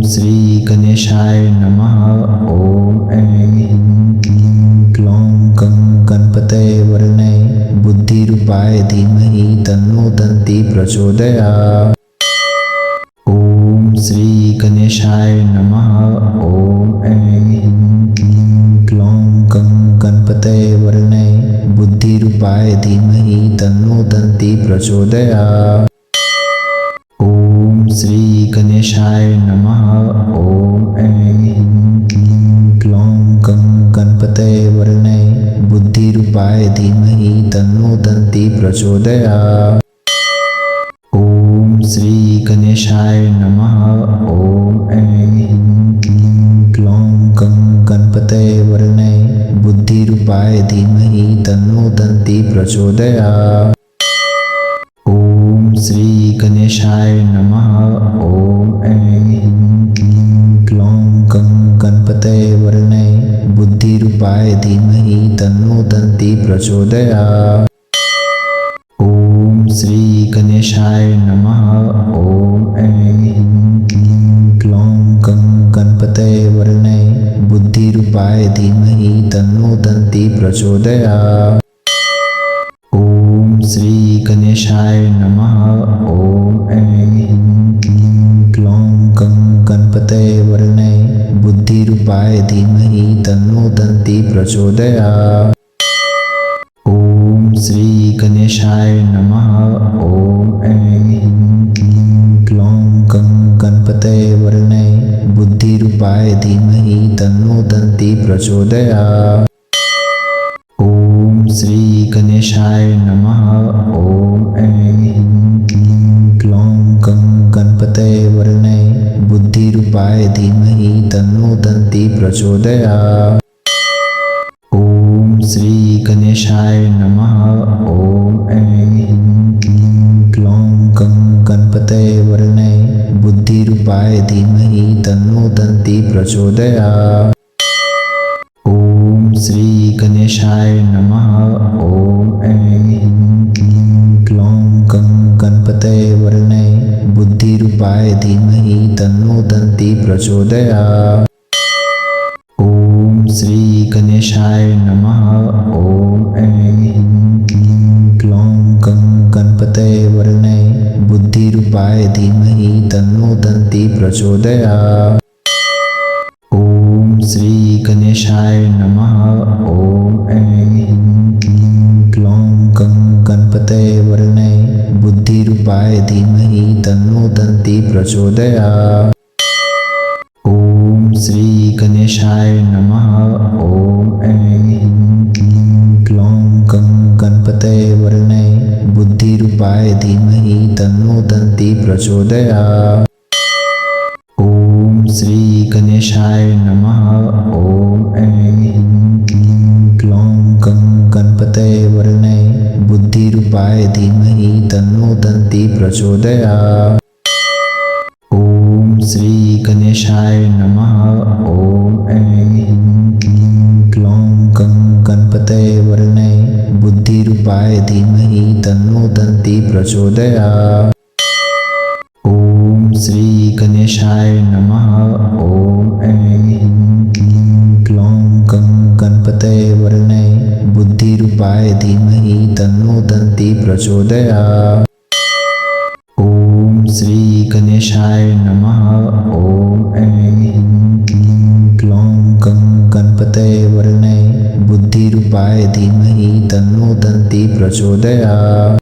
श्री गणेशाय नमः। ओम ऐं ह्रीं क्लीं क्लौं गं गणपतये वरुणाय बुद्धिरूपाय धीमहि तन्नो दन्ति प्रचोदयात्। ओम श्री गणेशाय नमः। ओम ऐं ह्रीं क्लीं क्लौं गं गणपतये वरुणाय बुद्धिरूपाय धीमहि तन्नो दन्ति प्रचोदयात्। ओम श्री गणेशाय नमः। ओम ऐं ह्रीं क्लीं क्लौं गं गणपतये वरुणाय बुद्धिरूपाय धीमहि तन्नो दन्ति प्रचोदयात्। ओम श्री गणेशाय नमः। ओम ऐं ह्रीं क्लीं क्लौं गं गणपतये वरुणाय बुद्धिरूपाय धीमहि तन्नो दन्ति प्रचोदयात्। ओम श्री गणेशाय नमः। ओम ऐं ह्रीं क्लीं क्लौं गं गणपतये वरुणाय बुद्धिरूपाय धीमहि तन्नो दन्ति प्रचोदयात्। ओम श्री गणेशाय नमः। ओम ऐं ह्रीं क्लीं क्लौं गं गणपतये वरुणाय बुद्धिरूपाय धीमहि तन्नो दन्ति प्रचोदयात्। ओम श्री गणेशाय नमः। ओम ऐं ह्रीं क्लीं क्लौं गं गणपतये वरुणाय बुद्धिरूपाय धीमहि तन्नो दन्ति प्रचोदयात्। ओम श्री गणेशाय नमः। ओम ऐं ह्रीं क्लीं क्लौं गं गणपतये वरुणाय बुद्धिरूपाय धीमहि तन्नो दन्ति प्रचोदयात्। ओम श्री गणेशाय नमः। ओम ऐं ह्रीं क्लीं क्लौं गं गणपतये वरुणाय बुद्धिरूपाय धीमहि तन्नो दन्ति प्रचोदयात्। ओम श्री गणेशाय नमः। ओम ऐं ह्रीं क्लीं क्लौं गं गणपतये वरुणाय बुद्धिरूपाय धीमहि तन्नो दन्ति प्रचोदयात्। ओम श्री गणेशाय नमः। ओम ऐं ह्रीं क्लीं क्लौं गं गणपतये वरुणाय बुद्धिरूपाय धीमहि तन्नो दन्ति प्रचोदयात्। ओम श्री गणेशाय नमः। ओम ऐं ह्रीं क्लीं क्लौं गं गणपतये वरुणाय बुद्धिरूपाय धीमहि तन्नो दन्ति प्रचोदयात्। ओम श्री गणेशाय नमः। ओम ऐं ह्रीं क्लीं क्लौं गं गणपतये वरुणाय बुद्धिरूपाय धीमहि तन्नो दन्ति प्रचोदयात्। ओम श्री गणेशाय नमः। ओम ऐं ह्रीं क्लीं क्लौं गं गणपतये वरुणाय बुद्धिरूपाय धीमहि तन्नो दन्ति प्रचोदयात्। ओम श्री गणेशाय नमः। ओम ऐं ह्रीं क्लीं क्लौं गं गणपतये वरुणाय बुद्धिरूपाय धीमहि तन्नो दन्ति प्रचोदयात्। ओम श्री गणेशाय नमः। ओम ऐं ह्रीं क्लीं क्लौं गं गणपतये वरुणाय बुद्धिरूपाय धीमहि तन्नो दन्ति प्रचोदयात्। ओम श्री गणेशाय नमः। ओम ऐं ह्रीं क्लीं क्लौं गं गणपतये वरुणाय बुद्धिरूपाय धीमहि तन्नो दन्ति प्रचोदयात्। ओम श्री गणेशाय नमः। ओम ऐं ह्रीं क्लीं क्लौं गं गणपतये वरुणाय बुद्धिरूपाय धीमहि तन्नो दन्ति प्रचोदयात्।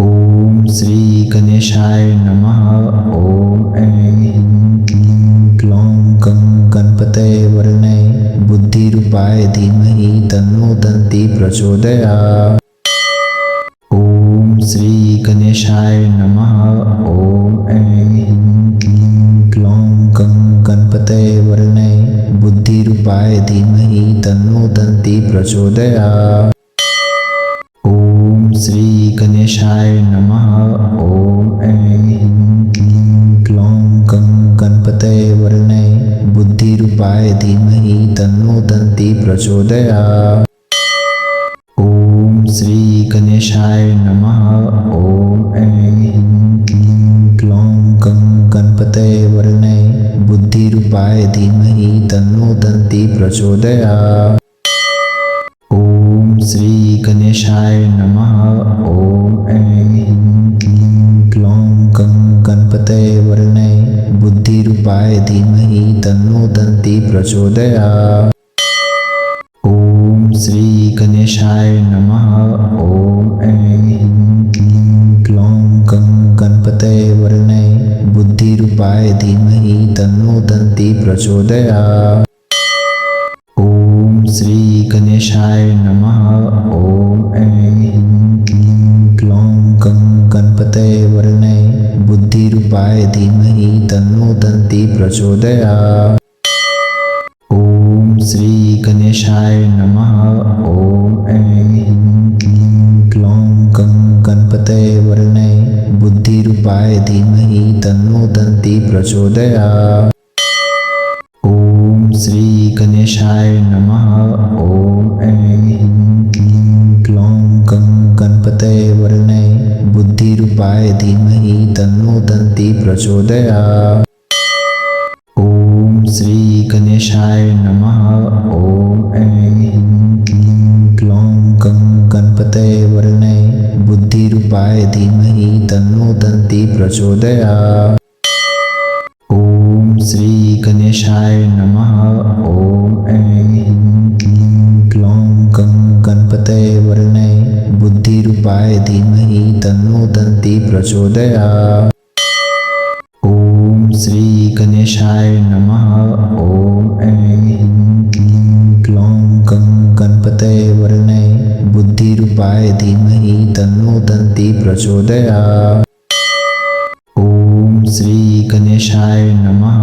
ओम श्री गणेशाय नमः। ओम ऐं ह्रीं क्लीं क्लौं गं गणपतये वरुणाय बुद्धिरूपाय धीमहि तन्नो दन्ति प्रचोदयात्। ओम श्री गणेशाय नमः। ओम ऐं ह्रीं क्लीं क्लौं गं गणपतये वरुणाय बुद्धिरूपाय धीमहि तन्नो दन्ति प्रचोदयात्। ओम श्री गणेशाय नमः। ओम ऐं ह्रीं क्लीं क्लौं गं गणपतये वरुणाय बुद्धिरूपाय धीमहि तन्नो दन्ति प्रचोदयात्। ओम श्री गणेशाय नमः। ओम ऐं ह्रीं क्लीं क्लौं गं गणपतये गणपते वर्णे बुद्धिरूपाय धीमहि तन्नो दन्ति प्रचोदयात्। ओम श्री गणेशाय नमः। ओम ऐं क्लीं क्लौं गं गणपते वर्णे बुद्धिरूपाय धीमहि तन्नो दन्ति प्रचोदयात्। ओम श्री गणेशाय नमः। ओम ऐं क्लीं क्लौं गं गणपते वर्णे बुद्धिरूपाय धीमहि तन्नो दन्ति प्रचोदयात्। ओम श्री गणेशाय नमः। ओम ऐं क्लीं क्लौं गं गणपते वर्णे बुद्धिरूपाय धीमहि तन्नो दन्ति प्रचोदयात्। ओम श्री गणेशाय नमः। ओम ऐं क्लीं क्लौं गं गणपते वर्णे बुद्धिरूपाय धीमहि तन्नो दन्ति प्रचोदयात्। ओम श्री गणेशाय नमः। ओम ऐं क्लीं क्लौं गं गणपते वर्णे बुद्धिरूपाय धीमहि तन्नो दन्ति प्रचोदयात्। ओम श्री गणेशाय नमः। ओम ऐं क्लीं क्लौं गं गणपते वर्णे बुद्धिरूपाय धीमहि तन्नो दन्ति प्रचोदयात्। ओम श्री गणेशाय नमः। ओम ऐं क्लीं क्लौं गं गणपते वर्णे बुद्धिरूपाय धीमहि तन्नो दन्ति प्रचोदयात्। ओम श्री गणेशाय नमः। ओम ऐं क्लीं क्लौं गं गणपते वर्णे बुद्धिरूपाय धीमहि तन्नो दन्ति प्रचोदयात्। ओम श्री गणेशाय नमः।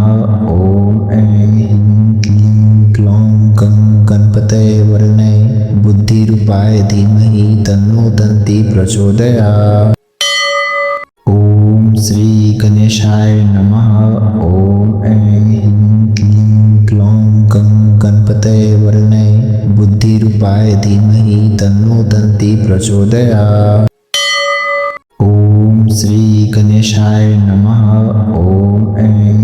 ओम ऐं क्लीं क्लौं गं गणपते वर्णे बुद्धिरूपाय धीमहि तन्नो दन्ति प्रचोदयात्। ओम श्री गणेशाय नमः। ओम ऐं क्लीं क्लौं गं गणपते वर्णे बुद्धिरूपाय धीमहि तन्नो दन्ति प्रचोदयात्। ओम श्री गणेशाय नमः। ओम ऐं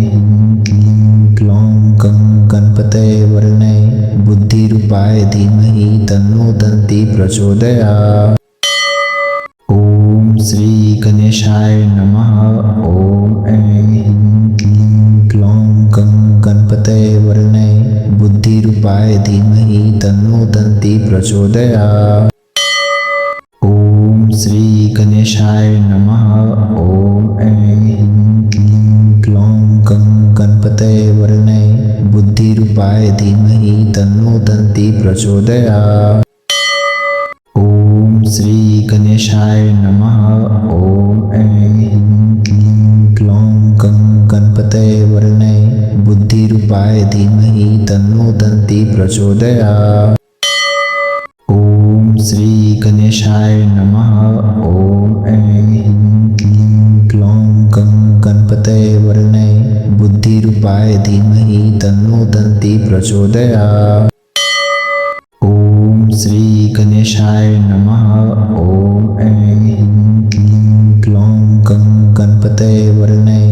क्लीं क्लौं गं गणपते वर्णे बुद्धिरूपाय धीमहि तन्नो दन्ति प्रचोदयात्। ओम श्री गणेशाय नमः। ओम ऐं क्लीं क्लौं गं गणपते वर्णे बुद्धिरूपाय धीमहि तन्नो दन्ति प्रचोदयात्। ओम श्री गणेशाय नमः। ओम ऐं क्लीं क्लौं गं गणपते वर्णे बुद्धिरूपाय धीमहि तन्नो दन्ति प्रचोदयात्। ओम श्री गणेशाय नमः। ओम ऐं क्लीं क्लौं गं गणपते वर्णे बुद्धिरूपाय धीमहि तन्नो दन्ति प्रचोदयात्। ओम श्री गणेशाय नमः। ओम ऐं क्लीं क्लौं गं गणपते वर्णे बुद्धिरूपाय धीमहि तन्नो दन्ति प्रचोदयात्। ओम श्री गणेशाय नमः। ओम ऐं क्लीं क्लौं गं गणपते वर्णे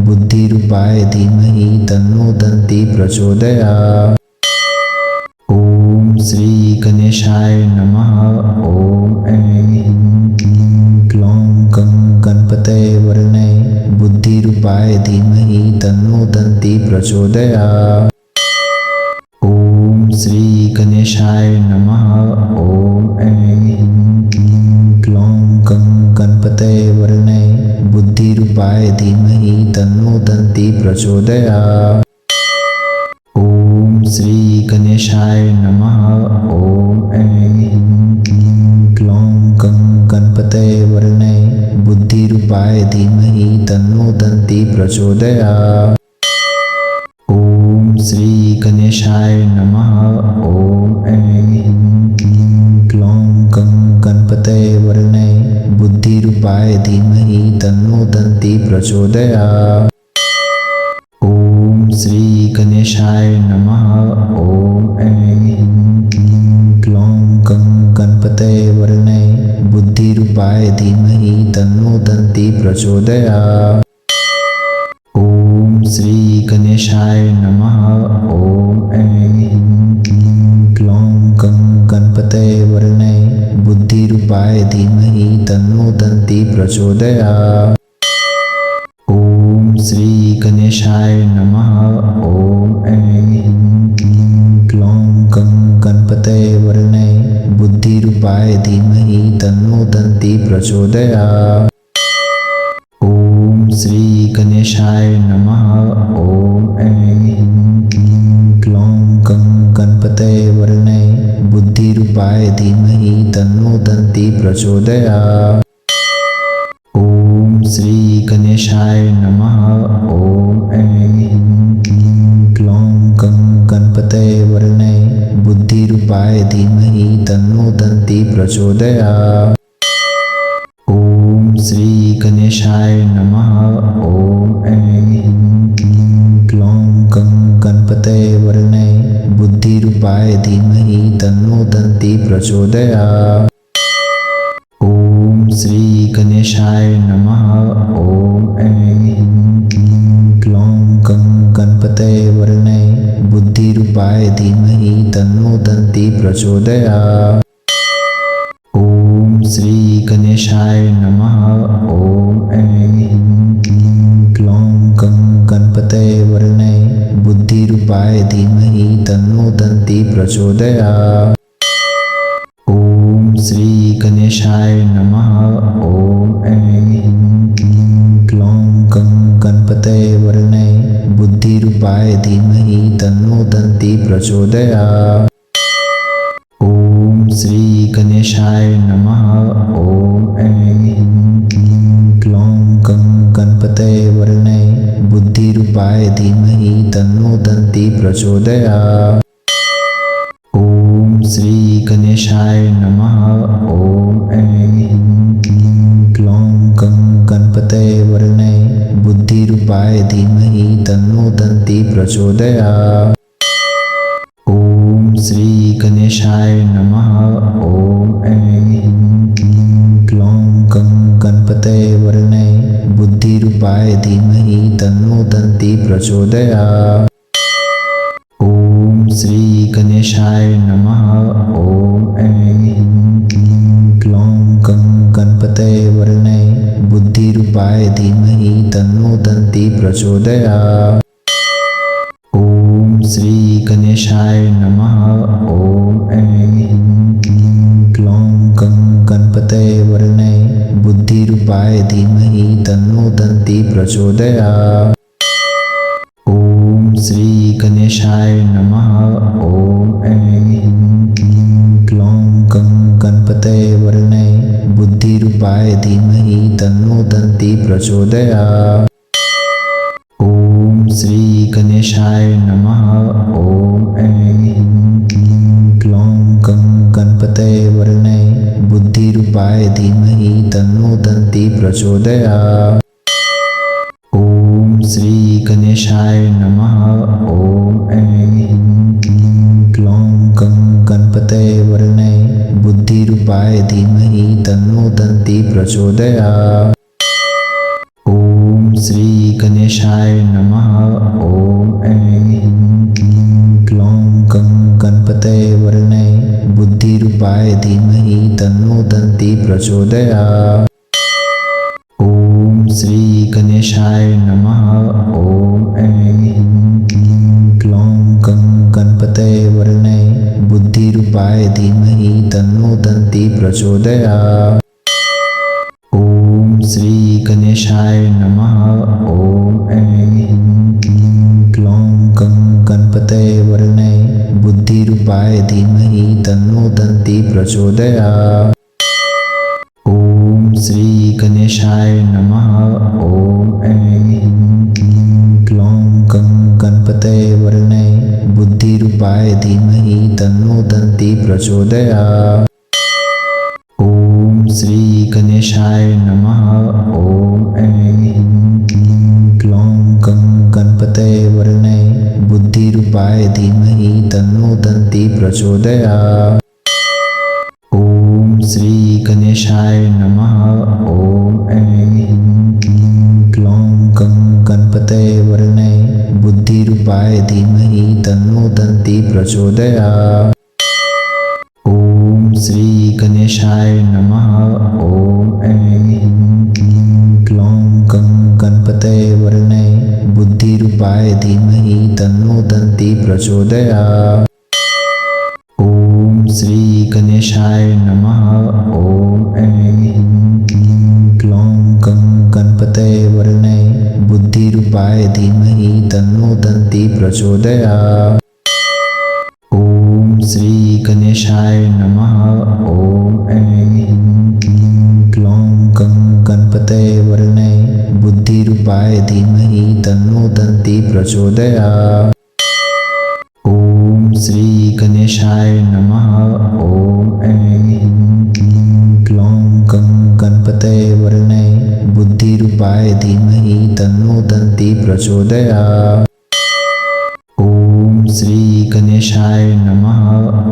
बुद्धिरूपाय धीमहि तन्नो दन्ति प्रचोदयात्। ओम श्री गणेशाय नमः। ओम ऐं क्लीं क्लौं गं गणपते वर्णे बुद्धिरूपाय धीमहि तन्नो दन्ति प्रचोदयात्। ओम श्री गणेशाय नमः। ओम ऐं क्लीं क्लौं गं गणपते वर्णे बुद्धिरूपाय धीमहि तन्नो दन्ति प्रचोदयात्। ओम श्री गणेशाय नमः। ओम ऐं क्लीं क्लौं गं गणपते वर्णे बुद्धिरूपाय धीमहि तन्नो दन्ति प्रचोदयात्। ओम श्री गणेशाय नमः। ओम ऐं क्लीं क्लौं गं गणपते वर्णे बुद्धिरूपाय धीमहि तन्नो दन्ति प्रचोदयात्। ओम श्री गणेशाय नमः। ओम ऐं क्लीं क्लौं गं गणपते वर्णे बुद्धिरूपाय धीमहि तन्नो दन्ति प्रचोदयात्। ओम गणेशाय नमः। ओम ऐं क्लीं क्लौं गं गणपतये वरुणाय बुद्धिरूपाय धीमहि तन्नो दन्ती प्रचोदयात्। ओम श्री गणेशाय नमः। ओम ऐं क्लीं क्लौं गं गणपतये वरुणाय बुद्धिरूपाय धीमहि तन्नो दन्ती प्रचोदयात्। ओम श्री गणेशाय नमः। ओम ऐं क्लीं क्लौं गं गणपतये वरुणाय बुद्धिरूपाय धीमहि तन्नो दन्ती प्रचोदयात्। ओम श्री गणेशाय नमः। ओम ऐं क्लीं क्लौं गं गणपतये वरुणाय बुद्धिरूपाय धीमहि तन्नो दन्ती प्रचोदयात्। ओम श्री गणेशाय नमः। ओम ऐं क्लीं क्लौं गं गणपतये वरुणाय बुद्धिरूपाय धीमहि तन्नो दन्ती प्रचोदयात्। ओम श्री गणेशाय नमः। ओम ऐं क्लीं क्लौं गं गणपतये वरुणाय बुद्धिरूपाय धीमहि तन्नो दन्ती प्रचोदयात्। ओम श्री गणेशाय नमः। ओम ऐं क्लीं क्लौं गं गणपतये वरुणाय बुद्धिरूपाय धीमहि तन्नो दन्ती प्रचोदयात्। ओम श्री गणेशाय नमः। ओम ऐं क्लीं क्लौं गं गणपतये वरुणाय बुद्धिरूपाय धीमहि तन्नो दन्ती प्रचोदयात्। ओम श्री गणेशाय नमः। ओम ऐं क्लीं क्लौं गं गणपतये वरुणाय बुद्धिरूपाय धीमहि तन्नो दन्ती प्रचोदयात्। ओम श्री गणेशाय नमः। ओम ऐं क्लीं क्लौं गं गणपतये वरुणाय बुद्धिरूपाय धीमहि तन्नो दन्ती प्रचोदयात्। ओम श्री गणेशाय नमः। ओम ऐं क्लीं क्लौं गं गणपतये वरुणाय बुद्धिरूपाय धीमहि तन्नो दन्ती प्रचोदयात्। ओम श्री गणेशाय नमः। ओम ऐं क्लीं क्लौं गं गणपतये वरुणाय बुद्धिरूपाय धीमहि तन्नो दन्ती प्रचोदयात्। ओम श्री गणेशाय नमः। ओम ऐं क्लीं क्लौं गं गणपतये वरुणाय बुद्धिरूपाय धीमहि तन्नो दन्ती प्रचोदयात्। ओम श्री गणेशाय नमः। ओम ऐं क्लीं क्लौं गं गणपतये वरुणाय बुद्धिरूपाय धीमहि तन्नो दन्ती प्रचोदयात्। ओम श्री गणेशाय नमः। ओम ऐं क्लीं क्लौं गं गणपतये वरुणाय बुद्धिरूपाय धीमहि तन्नो दन्ती प्रचोदयात्। ओम श्री गणेशाय नमः। ओम ऐं क्लीं क्लौं गं गणपतये वरुणाय बुद्धिरूपाय धीमहि तन्नो दन्ती प्रचोदयात्। ओम श्री गणेशाय नमः। ओम ऐं क्लीं क्लौं गं गणपतये वरुणाय बुद्धिरूपाय धीमहि तन्नो दन्ती प्रचोदयात्। ओम श्री गणेशाय नमः। ओम ऐं क्लीं क्लौं गं गणपतये वरुणाय बुद्धिरूपाय धीमहि तन्नो दन्ती प्रचोदयात्। ओम श्री गणेशाय नमः। ओम ऐं क्लीं क्लौं गं गणपतये वरुणाय बुद्धिरूपाय धीमहि तन्नो दन्ती प्रचोदयात्। ओम श्री गणेशाय नमः। ओम ऐं क्लीं क्लौं गं गणपतये वरुणाय बुद्धिरूपाय धीमहि तन्नो दन्ती प्रचोदयात्। ओम श्री गणेशाय नमः। ओम ऐं क्लीं क्लौं गं गणपतये वरुणाय बुद्धिरूपाय धीमहि तन्नो दन्ती प्रचोदयात्। ओम श्री गणेशाय नमः। ओम ऐं क्लीं क्लौं गं गणपतये वरुणाय बुद्धि बुद्धिरूपाय धीमहि तन्नो दन्ति प्रचोदयात्। ओम श्री गणेशाय नमः। ओम ऐं क्लीं क्लौं गं गणपतये वरुणाय बुद्धिरूपाय धीमहि तन्नो दन्ति प्रचोदयात्। ओम श्री गणेशाय नमः। ओम ऐं क्लीं क्लौं गं गणपतये वरुणाय बुद्धिरूपाय धीमहि तन्नो दन्ति प्रचोदयात्। ओम श्री गणेशाय नमः। ओम ऐं क्लीं क्लौं गं गणपतये वरुणाय बुद्धिरूपाय धीमहि तन्नो दन्ति प्रचोदयात्। ओम श्री गणेशाय नमः। ओम ऐं क्लीं क्लौं गं गणपतये वरुणाय बुद्धिरूपाय धीमहि तन्नो दन्ति प्रचोदयात्। ओम श्री गणेशाय नमः।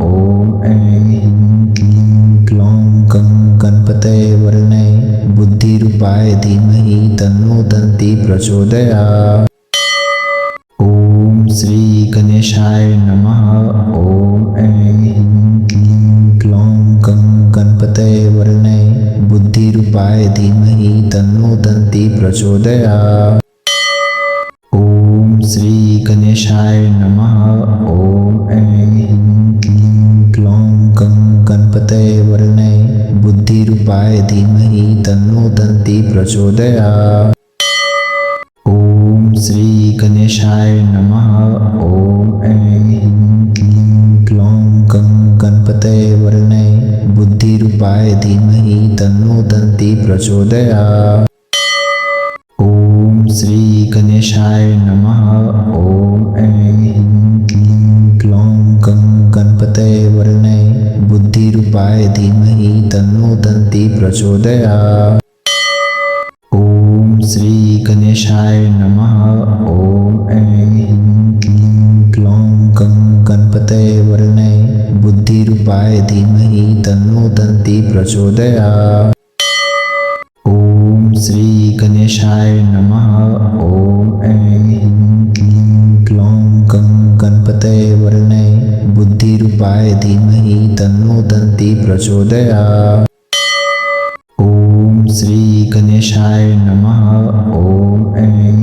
ओम ऐं क्लीं क्लौं गं गणपतये वरुणाय बुद्धिरूपाय धीमहि तन्नो दन्ति प्रचोदयात्। ओम श्री गणेशाय नमः। ओम ऐं क्लीं क्लौं गं गणपतये वरुणाय बुद्धिरूपाय धीमहि तन्नो दन्ति प्रचोदयात्। ओम श्री गणेशाय नमः। ओम ऐं क्लीं क्लौं गं गणपतये वरुणाय बुद्धिरूपाय धीमहि तन्नो दन्ति प्रचोदयात्। ओम श्री गणेशाय नमः। ओम ऐं क्लीं क्लौं गं गणपतये वरुणाय बुद्धिरूपाय धीमहि तन्नो दन्ति प्रचोदयात्। ओम श्री गणेशाय नमः। ओम ऐं क्लीं क्लौं गं गणपतये वरुणाय बुद्धिरूपाय धीमहि तन्नो दन्ति प्रचोदयात्। ओम श्री गणेशाय नमः। ओम ऐं क्लीं क्लौं गं गणपतये वरुणाय बुद्धिरूपाय धीमहि तन्नो दन्ति प्रचोदयात्। ओम श्री गणेशाय नमः। ओम ऐं क्लीं क्लौं गं गणपतये वरुणाय बुद्धिरूपाय धीमहि तन्नो दन्ति प्रचोदयात्। ओम श्री गणेशाय नमः। ओम ऐं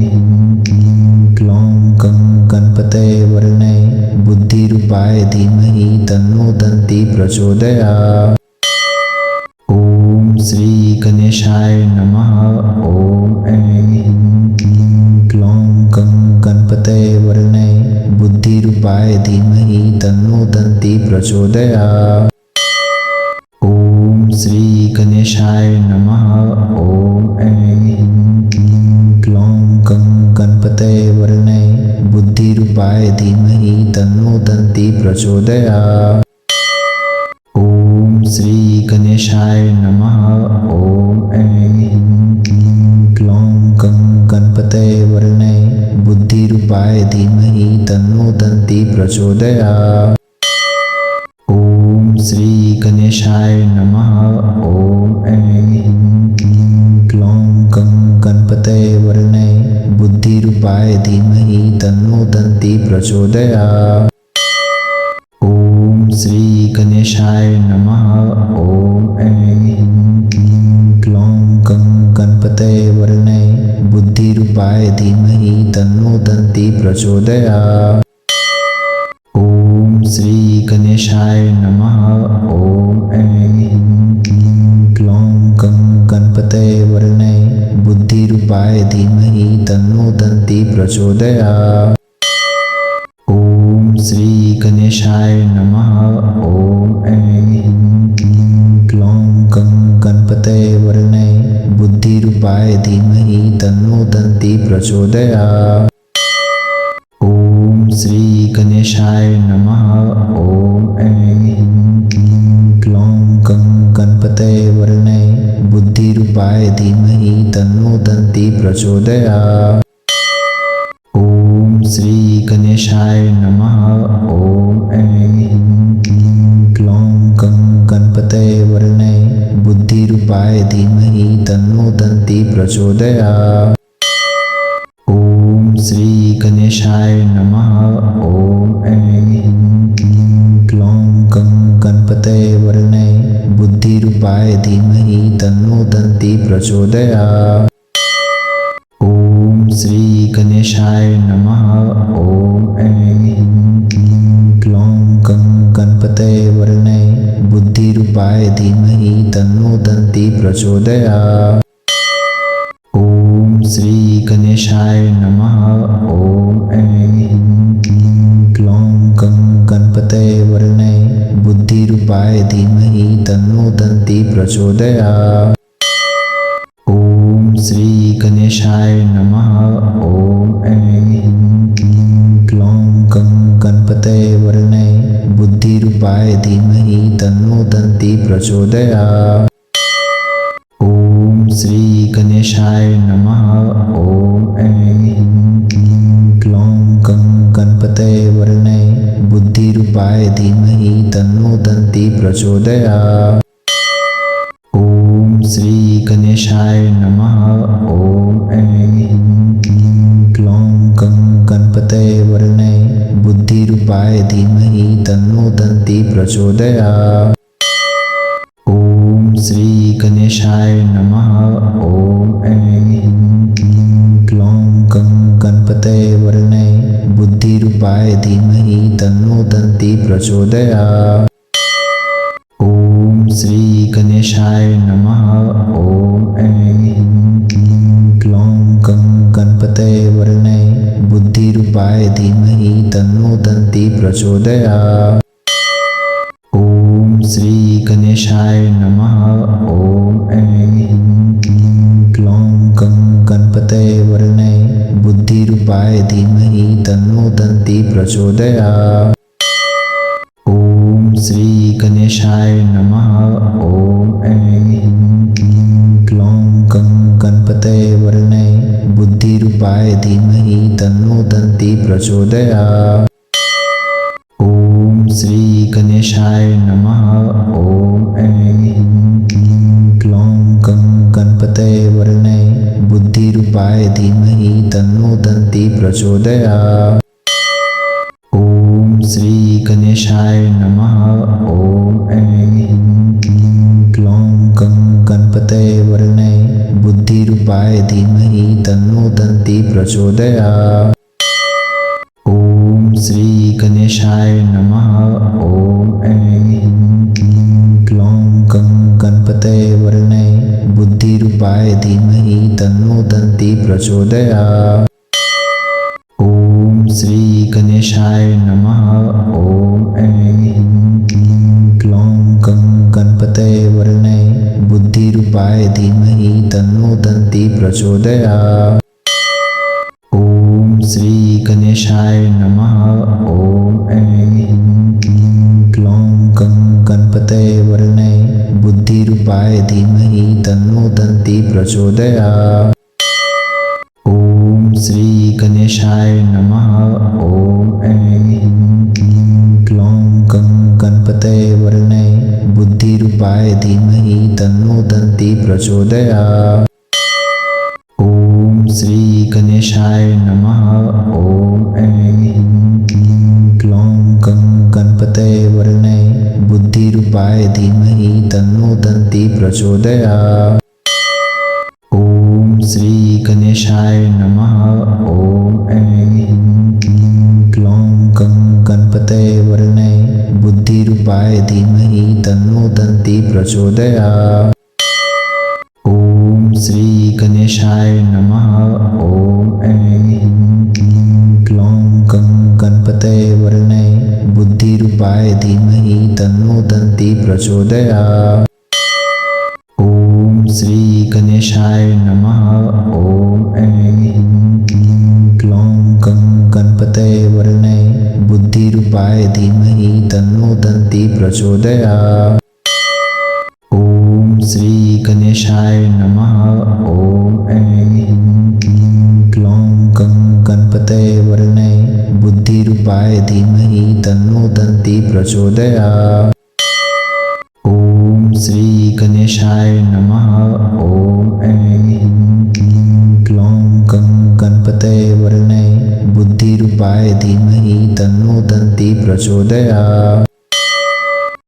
क्लीं क्लौं गं गणपतये वरुणाय बुद्धिरूपाय धीमहि तन्नो दन्ति प्रचोदयात्। ओम श्री गणेशाय नमः। ओम ऐं क्लीं क्लौं गं गणपतये वरुणाय बुद्धिरूपाय धीमहि तन्नो दन्ति प्रचोदयात्। ओम श्री गणेशाय नमः। ओम ऐं क्लीं क्लौं गं गणपतये वरुणाय बुद्धिरूपाय धीमहि तन्नो दन्ति प्रचोदयात्। ओम श्री गणेशाय नमः। ओम ऐं क्लीं क्लौं गं गणपतये वरुणाय बुद्धिरूपाय धीमहि तन्नो दन्ति प्रचोदयात्। ओम श्री गणेशाय नमः। ओम ऐं क्लीं क्लौं गं गणपतये वरुणाय बुद्धिरूपाय धीमहि तन्नो दन्ति प्रचोदयात्। ओम श्री गणेशाय नमः। ओम ऐं क्लीं क्लौं गं गणपतये वरुणाय बुद्धिरूपाय धीमहि तन्नो दन्ति प्रचोदयात्। ओम श्री गणेशाय नमः। ओम ऐं क्लीं क्लौं गं गणपतये वरुणाय बुद्धिरूपाय धीमहि तन्नो दन्ति प्रचोदयात्। ओम श्री गणेशाय नमः। ओम ऐं क्लीं क्लौं गं गणपतये वरुणाय बुद्धिरूपाय धीमहि तन्नो दन्ति प्रचोदयात्। ओम श्री गणेशाय नमः। ओम ऐं क्लीं क्लौं गं गणपतये वरुणाय बुद्धिरूपाय धीमहि तन्नो दन्ति प्रचोदयात्। ओम श्री गणेशाय नमः। ओम ऐं क्लीं क्लौं गं गणपतये वरुणाय बुद्धिरूपाय धीमहि तन्नो दन्ति प्रचोदयात्। ओम श्री गणेशाय गणेशाय नमः। ॐ ऐं क्लीं क्लौं गं गणपतये वरदे बुद्धिरूपाय धीमहि तन्नो दन्ति प्रचोदयात्। ॐ श्री गणेशाय नमः। ॐ ऐं क्लीं क्लौं गं गणपतये वरदे बुद्धिरूपाय धीमहि तन्नो दन्ति प्रचोदयात्। ॐ श्री गणेशाय नमः। ॐ ऐं क्लीं क्लौं गं गणपतये वरदे बुद्धिरूपाय धीमहि तन्नो दन्ति प्रचोदयात्। ॐ श्री गणेशाय नमः। ॐ ऐं क्लीं क्लौं गं गणपतये वरदे बुद्धिरूपाय धीमहि तन्नो दन्ति प्रचोदयात्। ॐ श्री गणेशाय नमः। ॐ ऐं क्लीं क्लौं गं गणपतये वरदे बुद्धिरूपाय धीमहि तन्नो दन्ति प्रचोदयात्। ॐ श्री गणेशाय नमः। ॐ ऐं क्लीं क्लौं गं गणपतये वरदे बुद्धिरूपाय धीमहि तन्नो दन्ति प्रचोदयात्। ॐ श्री गणेशाय नमः। ॐ ऐं क्लीं क्लौं गं गणपतये वरदे बुद्धिरूपाय धीमहि तन्नो दन्ति प्रचोदयात्। ॐ श्री गणेशाय नमः। ॐ ऐं क्लीं क्लौं गं गणपतये वरदे बुद्धिरूपाय धीमहि तन्नो दन्ति प्रचोदयात्। ॐ श्री गणेशाय नमः। ॐ ऐं क्लीं क्लौं गं गणपतये वरदे बुद्धिरूपाय धीमहि तन्नो दन्ति प्रचोदयात्। ॐ श्री गणेशाय नमः। ॐ ऐं क्लीं क्लौं गं गणपतये वरदे बुद्धिरूपाय धीमहि तन्नो दन्ति प्रचोदयात्। ॐ श्री गणेशाय नमः। ॐ ऐं क्लीं क्लौं गं गणपतये वरदे बुद्धिरूपाय धीमहि तन्नो दन्ति प्रचोदयात्। ॐ श्री गणेशाय नमः। ॐ ऐं क्लीं क्लौं गं गणपतये वरदे बुद्धिरूपाय धीमहि तन्नो दन्ति प्रचोदयात्। ॐ श्री गणेशाय नमः। ॐ ऐं क्लीं क्लौं गं गणपतये वरदे बुद्धिरूपाय धीमहि तन्नो दन्ति प्रचोदयात्। ॐ श्री गणेशाय नमः। ॐ ऐं क्लीं क्लौं गं गणपतये वरदे बुद्धिरूपाय धीमहि तन्नो दन्ति प्रचोदयात्। ॐ श्री गणेशाय नमः। ॐ ऐं क्लीं क्लौं गं गणपतये वरदे बुद्धिरूपाय धीमहि तन्नो दन्ति प्रचोदयात्। ॐ श्री गणेशाय नमः। ॐ ऐं क्लीं क्लौं गं गणपतये वरदे बुद्धिरूपाय धीमहि तन्नो दन्ति प्रचोदयात्। ॐ श्री गणेशाय नमः। ॐ ऐं क्लीं क्लौं गं गणपतये वरदे बुद्धिरूपाय धीमहि तन्नो दन्ति प्रचोदयात्। ॐ श्री गणेशाय नमः। ॐ ऐं क्लीं क्लौं गं गणपतये वरदे बुद्धिरूपाय धीमहि तन्नो दन्ति प्रचोदयात्। ॐ श्री गणेशाय नमः। ॐ ऐं क्लीं क्लौं गं गणपतये वरदे बुद्धिरूपाय धीमहि तन्नो दन्ति प्रचोदयात्। ॐ श्री गणेशाय नमः। ॐ ऐं क्लीं क्लौं गं गणपतये वरदे बुद्धिरूपाय धीमहि तन्नो दन्ति प्रचोदयात्। ॐ श्री गणेशाय नमः। ॐ ऐं क्लीं क्लौं गं गणपतये वरदे बुद्धिरूपाय धीमहि तन्नो दन्ति प्रचोदयात्। ॐ श्री गणेशाय नमः। ॐ ऐं क्लीं क्लौं गं गणपतये वरदे बुद्धि देवाय धीमहि तन्नो दन्ति प्रचोदयात्।